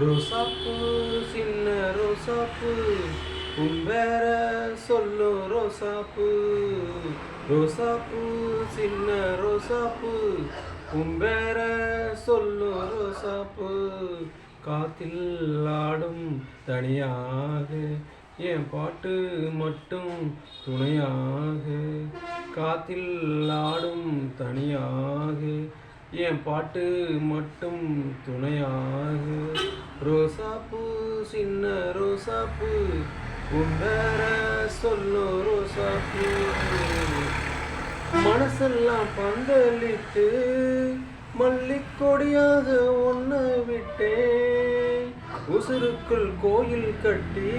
ரோசாப்பூ சின்ன ரோசாப்பூ உன் பேர சொல்லு ரோசாப்பூ. ரோசாப்பூ சின்ன ரோசாப்பூ உன் பேர சொல்லு ரோசாப்பூ. காத்தில் ஆடும் தனியாக என் பாட்டு மட்டும் துணையாக. காத்தில் ஆடும் தனியாக என் பாட்டு மட்டும் துணையாக. ரோசாப்பூ சின்ன ரோசாப்பூ உன் பேர சொல்லு ரோசாப்பூ. மனசெல்லாம் பந்தலிட்டு மல்லிக்கொடியாக ஒன்ன விட்டேன். உசுருக்குள் கோயில் கட்டி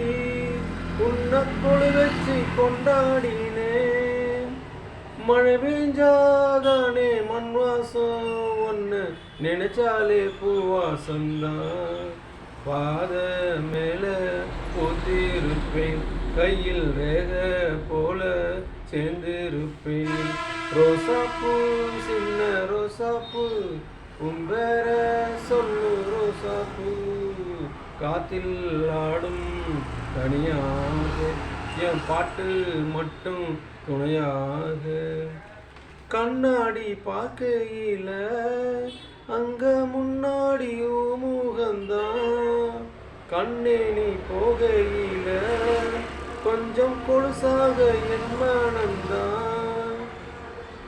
உன்னை கொழு வச்சு கொண்டாடினேன். மழை பெஞ்சாதானே மண் வாசம் ஒன்று நினைச்சாலே பூவாசந்தான். பாத மேல பூத்திருப்பேன் கையில் ரேக போல சேர்ந்திருப்பேன். ரோசாப்பூ சின்ன ரோசாப்பூ உன் பேர சொல்லு ரோசாப்பூ. காத்தில் ஆடும் தனியாக என் பாட்டு மட்டும் துணையாக. கண்ணாடி பார்க்கையில அங்க முன்னாடி முகந்தான். கண்ணே நீ போகையில கொஞ்சம் கொலுசாக என் மனந்தான்.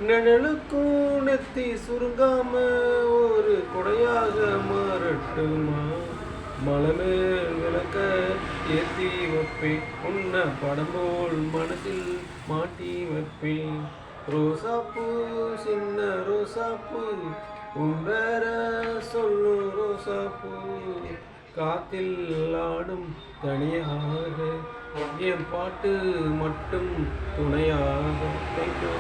நிழலுக்கும் நெத்தி சுருங்காம ஒரு கொடையாக மாறட்டுமா. மலமேல் விளக்க ஏற்றி வைப்பேன் உன்னை படம் போல் மனசில் மாட்டி வைப்பேன். ரோசாப்பூ சின்ன ரோசாப்பூ உன் பேர சொல்லு ரோசாப்பூ. காத்தில் ஆடும் தனியாக என் பாட்டு மட்டும் துணையாக. தேங்க்யூ.